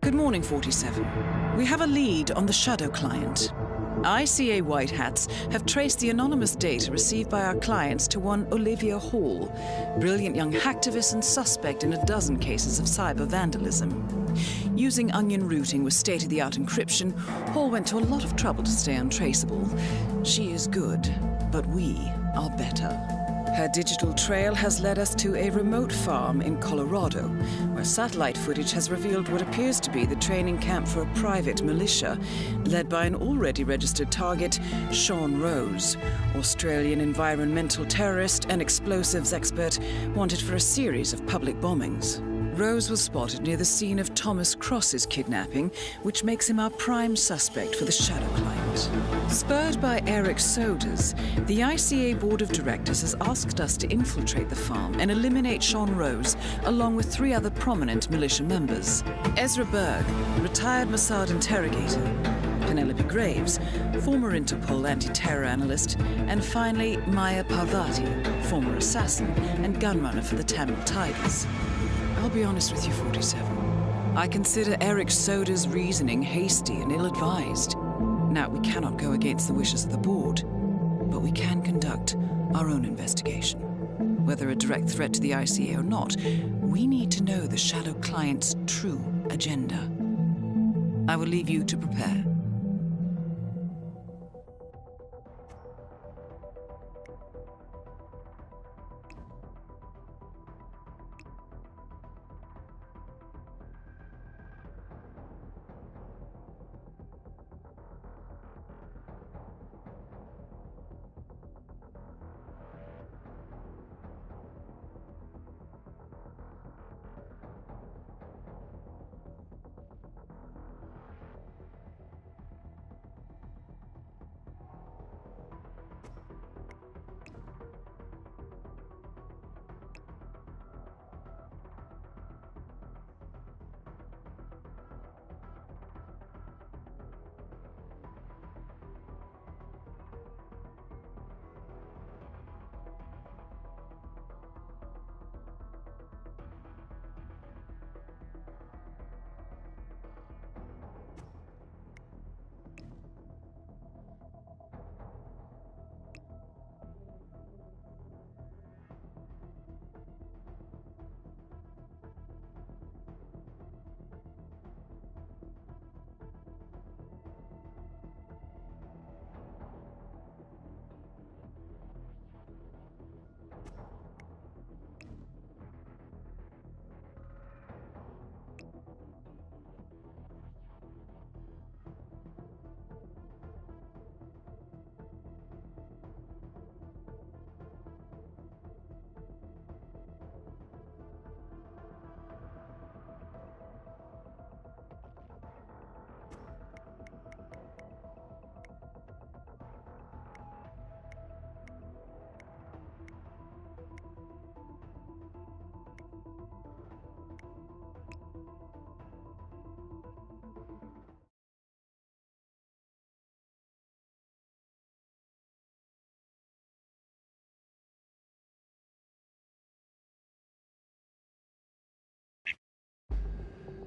Good morning, 47. We have a lead on the Shadow client. ICA White Hats have traced the anonymous data received by our clients to one Olivia Hall, brilliant young hacktivist and suspect in a dozen cases of cyber vandalism. Using onion routing with state-of-the-art encryption, Hall went to a lot of trouble to stay untraceable. She is good, but we are better. Her digital trail has led us to a remote farm in Colorado, where satellite footage has revealed what appears to be the training camp for a private militia, led by an already registered target, Sean Rose, Australian environmental terrorist and explosives expert wanted for a series of public bombings. Rose was spotted near the scene of Thomas Cross's kidnapping, which makes him our prime suspect for the Shadow client. Spurred by Eric Soders, the ICA Board of Directors has asked us to infiltrate the farm and eliminate Sean Rose, along with 3 other prominent militia members. Ezra Berg, retired Mossad interrogator, Penelope Graves, former Interpol anti-terror analyst, and finally Maya Parvati, former assassin and gunrunner for the Tamil Tigers. I'll be honest with you, 47. I consider Eric Soda's reasoning hasty and ill-advised. Now, we cannot go against the wishes of the board, but we can conduct our own investigation. Whether a direct threat to the ICA or not, we need to know the Shadow client's true agenda. I will leave you to prepare.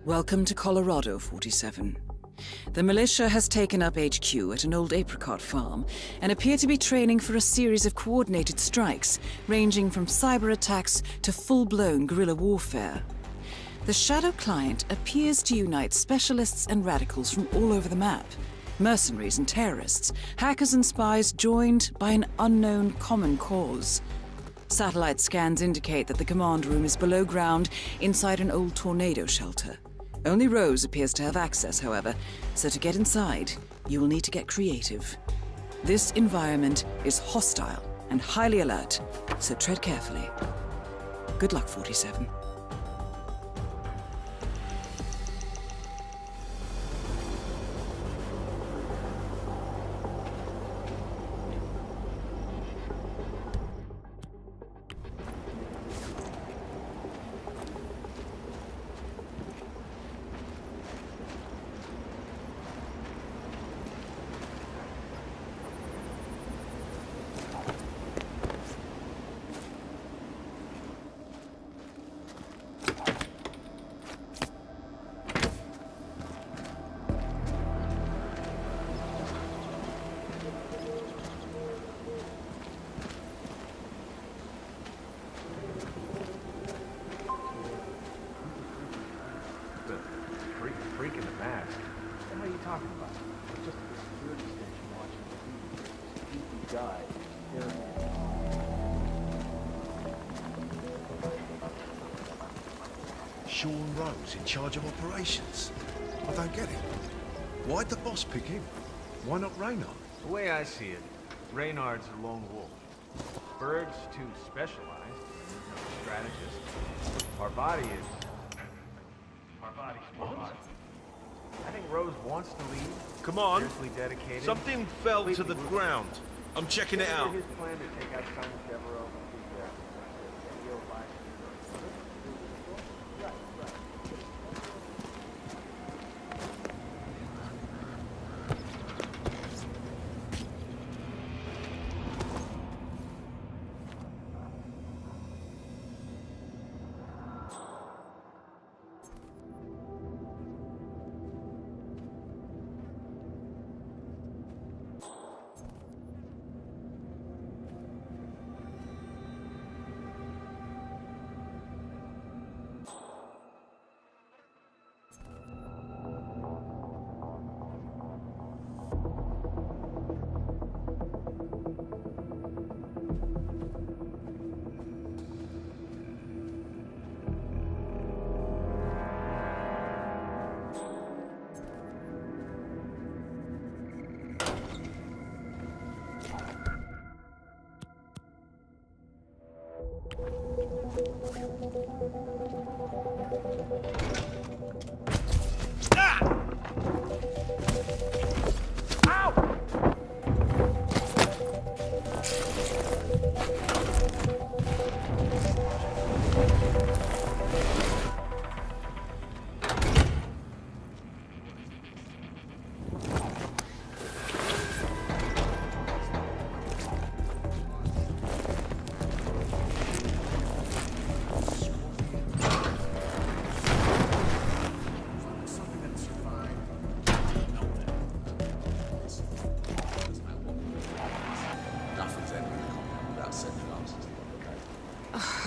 Welcome to Colorado, 47. The militia has taken up HQ at an old apricot farm and appear to be training for a series of coordinated strikes, ranging from cyber attacks to full-blown guerrilla warfare. The Shadow client appears to unite specialists and radicals from all over the map, mercenaries and terrorists, hackers and spies joined by an unknown common cause. Satellite scans indicate that the command room is below ground inside an old tornado shelter. Only Rose appears to have access, however, so to get inside, you will need to get creative. This environment is hostile and highly alert, so tread carefully. Good luck, 47. freak in the mask. What the hell are you talking about? It's just a security station watching the creepy guy staring at you. Sean Rose in charge of operations. I don't get it. Why'd the boss pick him? Why not Reynard? The way I see it, Reynard's a lone wolf. Berg's too specialized. There's no strategist. Parvati is... Parvati's Parvati. I think Rose wants to lead. Come on. Fiercely dedicated. Something fell to the ground. I'm checking it out. His plan to take out Simon Devereaux is real life.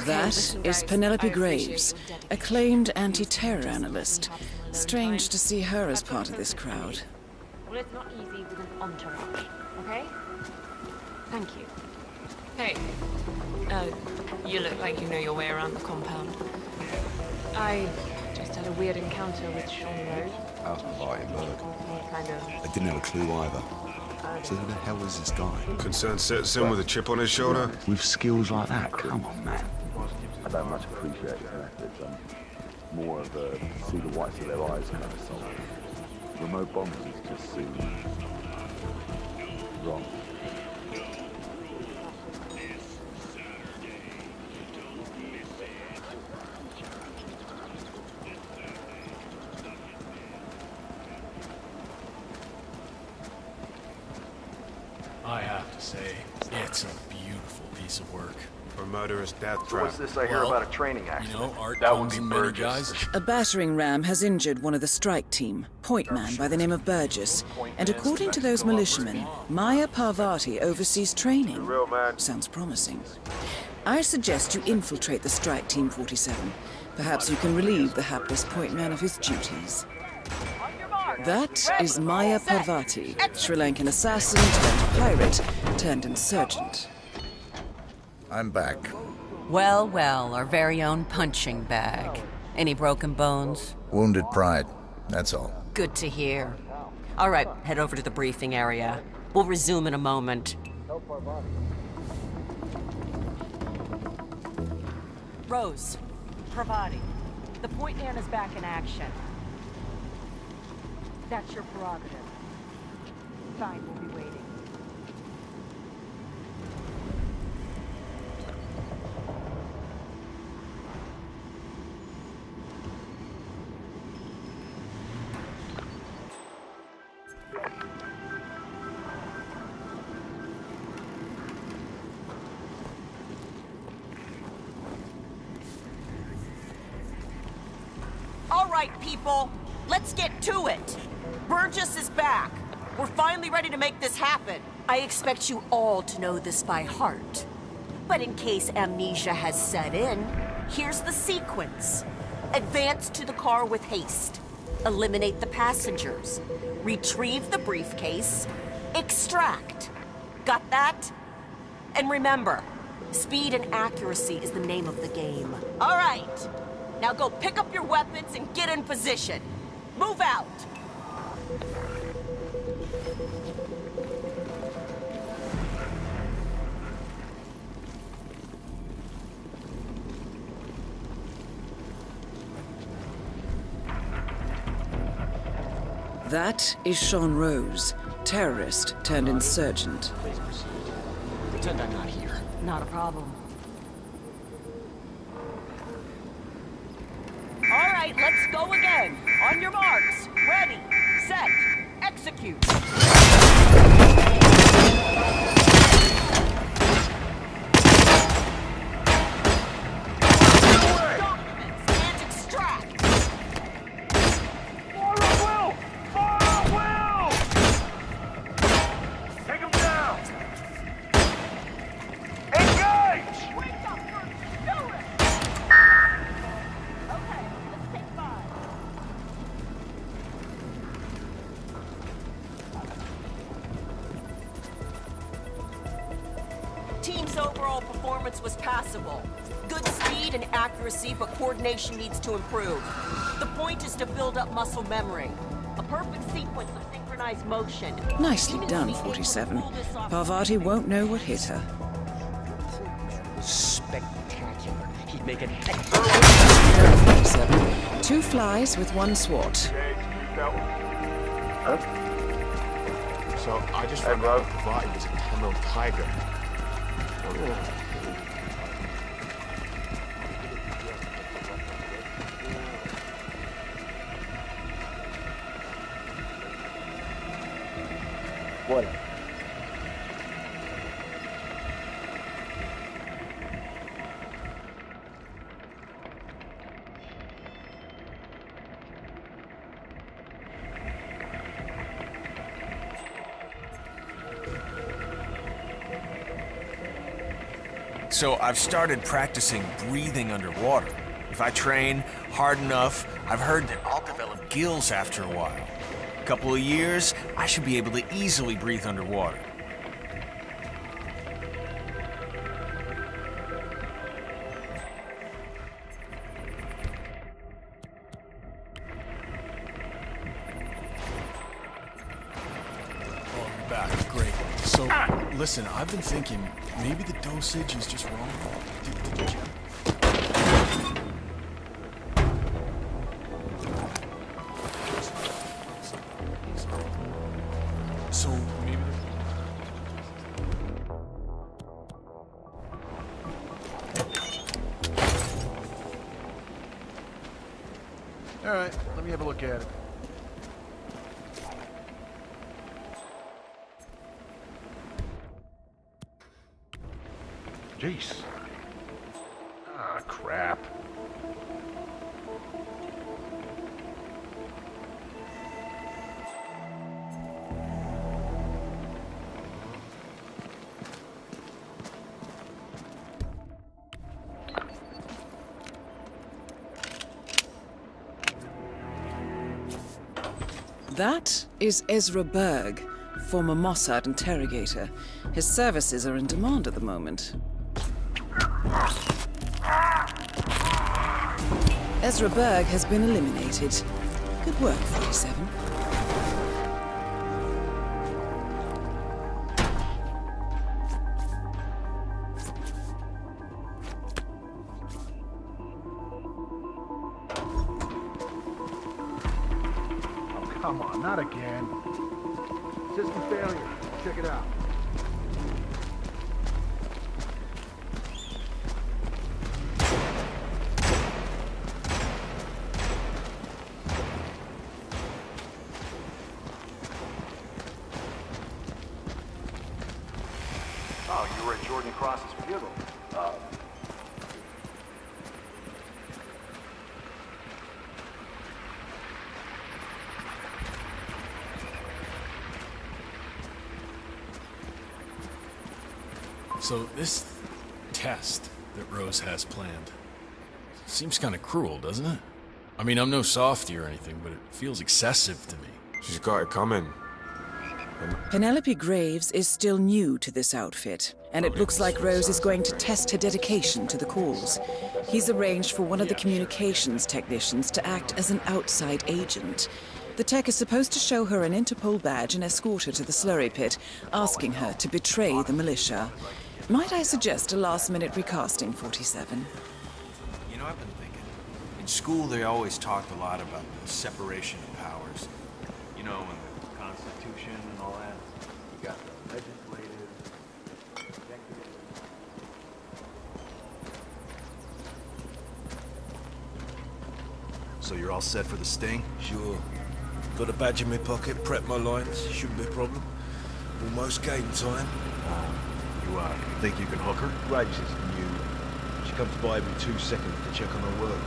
That is Penelope Graves, acclaimed anti-terror analyst. Strange to see her as part of this crowd. Well, it's not easy with an entourage, okay? Thank you. Hey, you look like you know your way around the compound. I just had a weird encounter with Sean Rose. How's Parvati in Berg? Kind of. I didn't have a clue either. So who the hell is this guy? Concerned citizen with a chip on his shoulder? With skills like that? Come on, man. I don't much appreciate their methods. More of a see the whites of their eyes kind of soul. Remote bombing just seems wrong. I have to say, it's a beautiful piece of work. For murderous death So trap. what's this I hear about a training You accident? know, art That would comes be in many Burgess. guises. A battering ram has injured one of the strike team, point man by the name of Burgess, and according to those militiamen, Maya Parvati oversees training. Real man. Sounds promising. I suggest you infiltrate the strike team 47. Perhaps you can relieve the hapless point man of his duties. That is Maya Parvati, Sri Lankan assassin turned pirate turned insurgent. I'm back. Well, well, our very own punching bag. Any broken bones? Wounded pride, that's all. Good to hear. All right, head over to the briefing area. We'll resume in a moment. Rose, Parvati, the point man is back in action. That's your prerogative. Fine, we'll be waiting. All right, people, let's get to it. Burgess is back. We're finally ready to make this happen. I expect you all to know this by heart. But in case amnesia has set in, here's the sequence. Advance to the car with haste. Eliminate the passengers. Retrieve the briefcase. Extract. Got that? And remember, speed and accuracy is the name of the game. All right. Now go pick up your weapons and get in position. Move out. That is Sean Rose, terrorist turned insurgent. Please proceed. Pretend I'm not here. Not a problem. All right, let's go again. On your marks. Ready, set, execute. Documents and extract. Take him down! Engage! Wake up, do it! Okay, let's take 5. Team's overall performance was passable. Good speed and accuracy, but coordination needs to improve. The point is to build up muscle memory. A perfect sequence of synchronized motion. Nicely Humans done, will be able to 47. pull this off. Parvati won't know what hit her. Spectacular. He'd make an 47. 2 flies with 1 swat. So I just found out Parvati was a Tamil tiger. What? So I've started practicing breathing underwater. If I train hard enough, I've heard that I'll develop gills after a while. A couple of years, I should be able to easily breathe underwater. Oh, you're back. Great. So, listen, I've been thinking maybe the dosage is just wrong. Did you check? So, maybe All right, let me have a look at it. Jeez. Ah, crap. That is Ezra Berg, former Mossad interrogator. His services are in demand at the moment. Ezra Berg has been eliminated. Good work, 47. Come on, not again. System failure. Check it out. Oh, you were at Jordan Cross's funeral. so. This test that Rose has planned seems kind of cruel, doesn't it? I mean, I'm no softy or anything, but it feels excessive to me. She's got it coming. Penelope Graves is still new to this outfit, and it looks like Rose is going to test her dedication to the cause. He's arranged for one of the communications technicians to act as an outside agent. The tech is supposed to show her an Interpol badge and escort her to the slurry pit, asking her to betray the militia. Might I suggest a last-minute recasting, 47? You know, I've been thinking. In school, they always talked a lot about the separation of powers. You know, and the Constitution and all that. You got the legislative, executive. So you're all set for the sting? Sure. Got a badge in my pocket, prep my lines. Shouldn't be a problem. Almost game time. You think you can hook her? Graves is new. She comes by every 2 seconds to check on her work.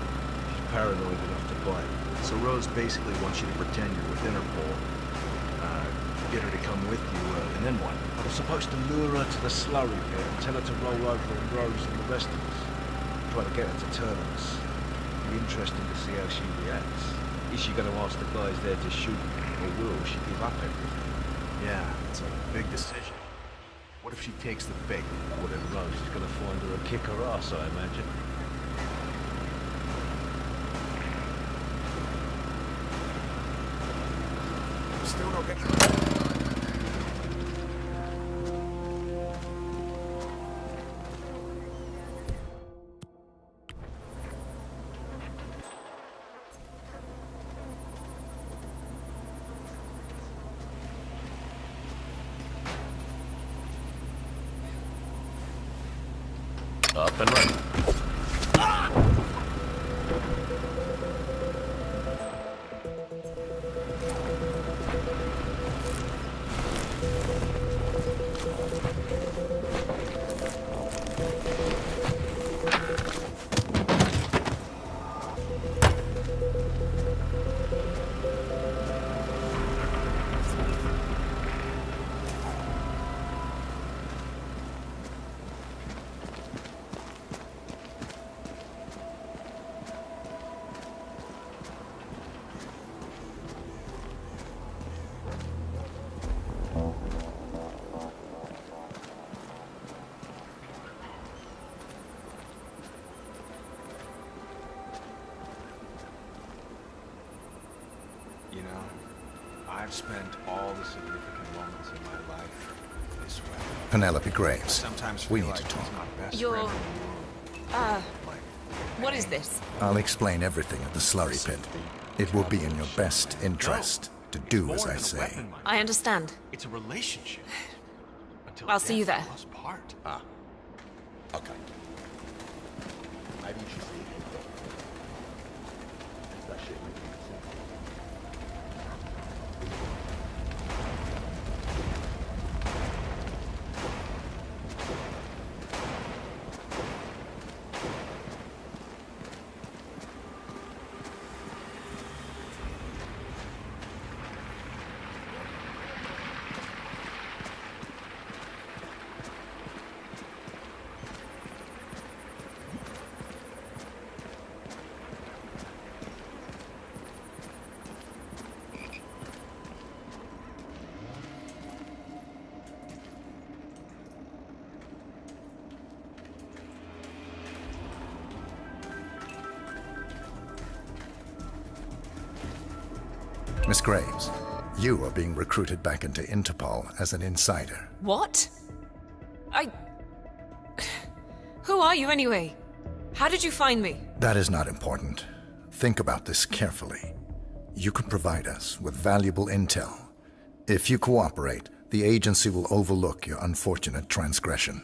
She's paranoid enough to bite. So Rose basically wants you to pretend you're with Interpol, get her to come with you, and then what? I'm supposed to lure her to the slurry pit and tell her to roll over on Rose and the rest of us. Try to get her to turn on us. It'll be interesting to see how she reacts. Is she going to ask the guys there to shoot, or will she give up everything? Yeah, it's a big decision. What if she takes the bait? Well, then Rose is going to find her and kick her ass, I imagine. Still not getting... Up and running. You know, I've spent all the significant moments in my life this way. Penelope Graves, Sometimes we feel need like to he's talk. my best You're... friend. what is this? I'll explain everything at the slurry pit. It will be in your best interest to do as I say. I understand. It's a relationship. Until I'll see you death there. do us part. Ah. Okay. Maybe you should see him. That shit makes sense. Miss Graves, you are being recruited back into Interpol as an insider. What? Who are you anyway? How did you find me? That is not important. Think about this carefully. You can provide us with valuable intel. If you cooperate, the agency will overlook your unfortunate transgression.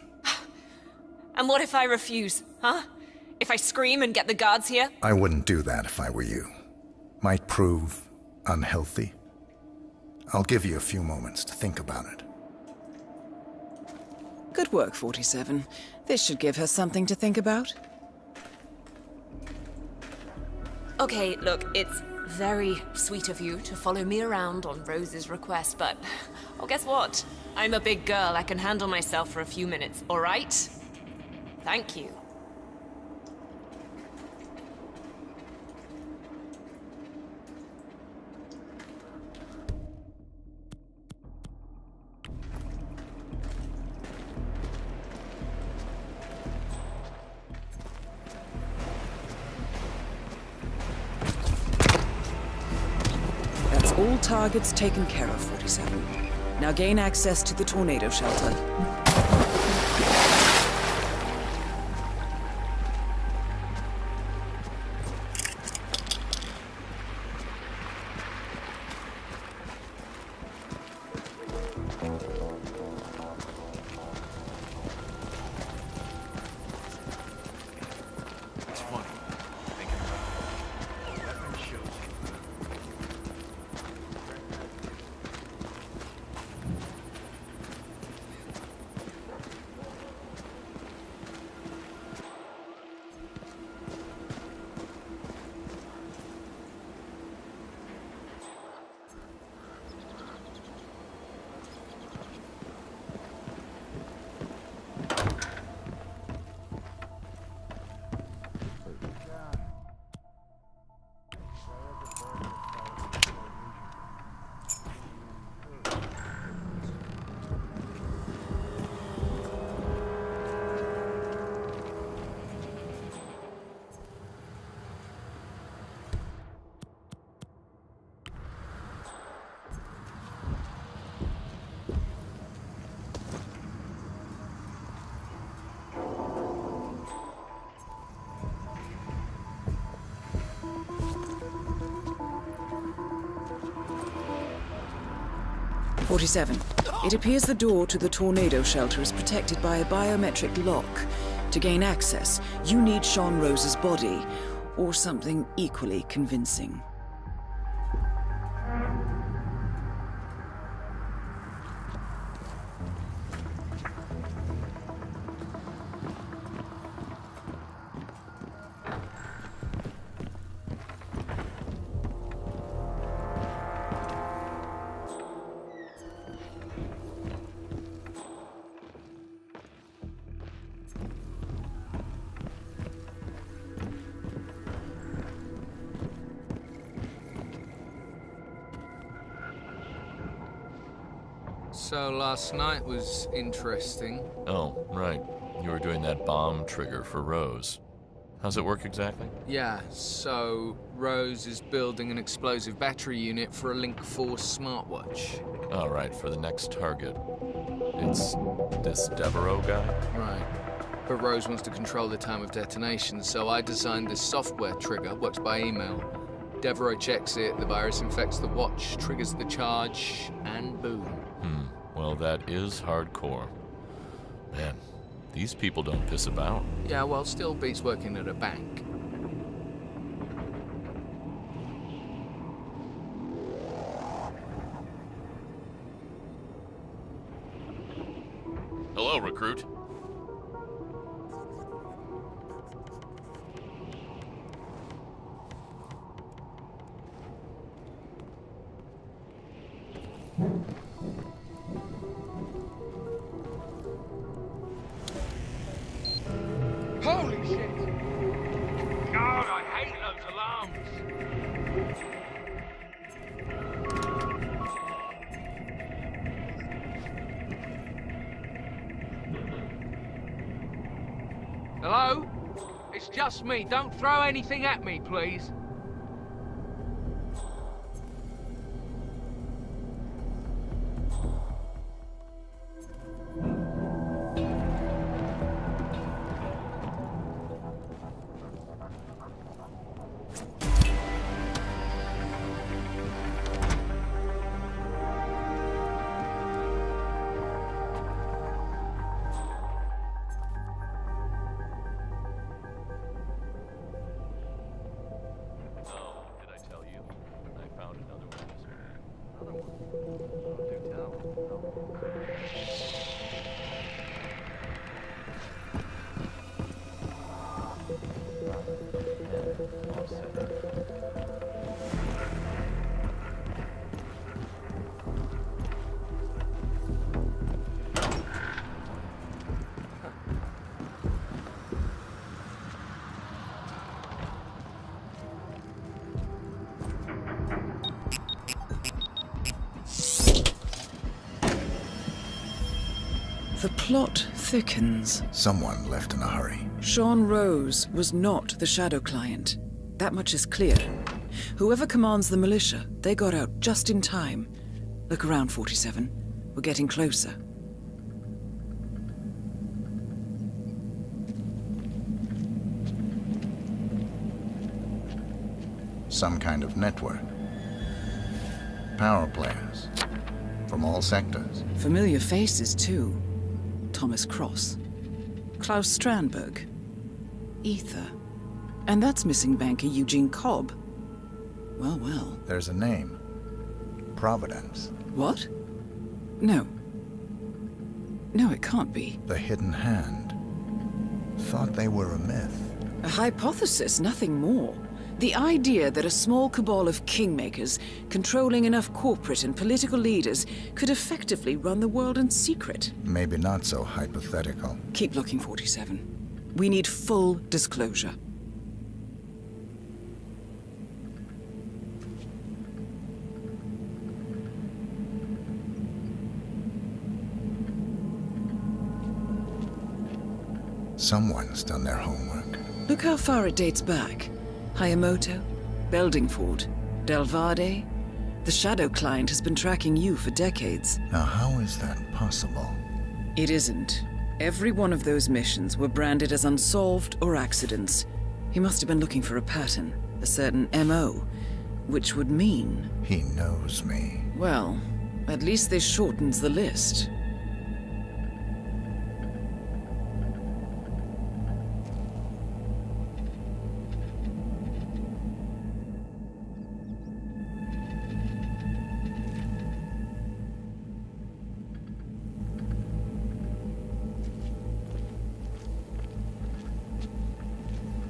And what if I refuse, huh? If I scream and get the guards here? I wouldn't do that if I were you. Might prove unhealthy. I'll give you a few moments to think about it. Good work, 47. This should give her something to think about. Okay, look, it's very sweet of you to follow me around on Rose's request, but... oh, guess what? I'm a big girl. I can handle myself for a few minutes, all right? Thank you. All targets taken care of, 47. Now gain access to the tornado shelter. It's funny, thinking about it. Weapon shows it. 47. It appears the door to the tornado shelter is protected by a biometric lock. To gain access, you need Sean Rose's body, or something equally convincing. So last night was interesting. Oh, right. You were doing that bomb trigger for Rose. How's it work exactly? Yeah, so Rose is building an explosive battery unit for a Link 4 smartwatch. All right, for the next target. It's this Devereaux guy? Right. But Rose wants to control the time of detonation, so I designed this software trigger, works by email. Devereaux checks it, the virus infects the watch, triggers the charge, and boom. Well, that is hardcore. Man, these people don't piss about. Yeah, well, still beats working at a bank. Hello, recruit. Holy shit! God, I hate those alarms! Hello? It's just me. Don't throw anything at me, please. The plot thickens. Someone left in a hurry. Sean Rose was not the Shadow Client. That much is clear. Whoever commands the militia, they got out just in time. Look around, 47. We're getting closer. Some kind of network. Power players. From all sectors. Familiar faces, too. Thomas Cross. Klaus Strandberg. Ether. And that's missing banker Eugene Cobb. Well, well. There's a name. Providence. What? No. No, it can't be. The Hidden Hand. Thought they were a myth. A hypothesis, nothing more. The idea that a small cabal of kingmakers, controlling enough corporate and political leaders, could effectively run the world in secret. Maybe not so hypothetical. Keep looking, 47. We need full disclosure. Someone's done their homework. Look how far it dates back. Hayamoto, Beldingford, Delvade. The Shadow Client has been tracking you for decades. Now, how is that possible? It isn't. Every one of those missions were branded as unsolved or accidents. He must have been looking for a pattern, a certain MO, which would mean... He knows me. Well, at least this shortens the list.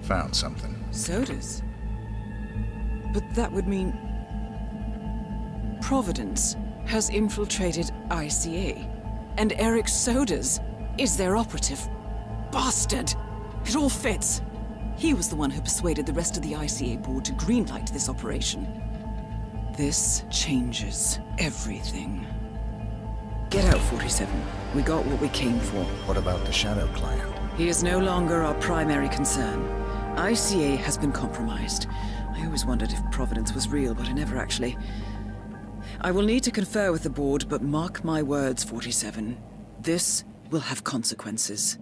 Found something. Sodas? But that would mean... Providence has infiltrated ICA, and Eric Sodas is their operative. Bastard! It all fits. He was the one who persuaded the rest of the ICA board to greenlight this operation. This changes everything. Get out, 47. We got what we came for. What about the Shadow Client? He is no longer our primary concern. ICA has been compromised. I always wondered if Providence was real, but I never actually... I will need to confer with the board, but mark my words, 47. This will have consequences.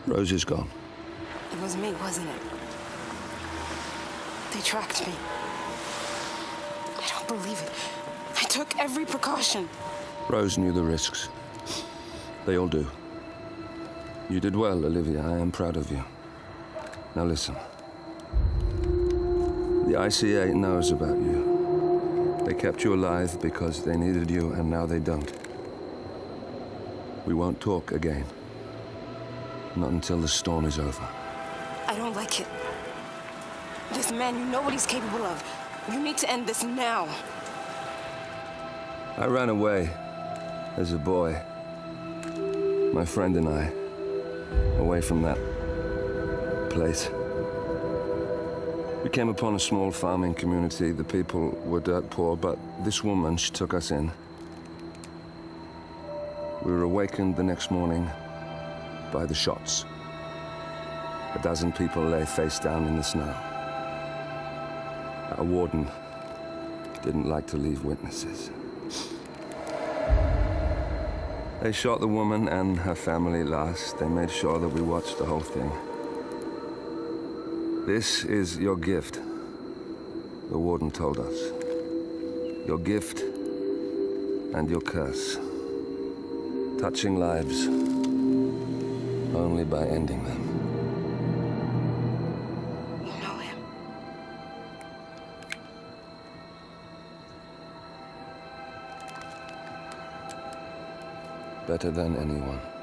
Rose is gone. It was me, wasn't it? They tracked me. I don't believe it. I took every precaution. Rose knew the risks. They all do. You did well, Olivia. I am proud of you. Now listen. The ICA knows about you. They kept you alive because they needed you, and now they don't. We won't talk again. Not until the storm is over. I don't like it. This man, you know what he's capable of. You need to end this now. I ran away as a boy. My friend and I. Away from that place. We came upon a small farming community. The people were dirt poor, but this woman, she took us in. We were awakened the next morning by the shots. A dozen people lay face down in the snow. Our warden didn't like to leave witnesses. They shot the woman and her family last. They made sure that we watched the whole thing. This is your gift, the warden told us. Your gift and your curse. Touching lives only by ending them. better than anyone.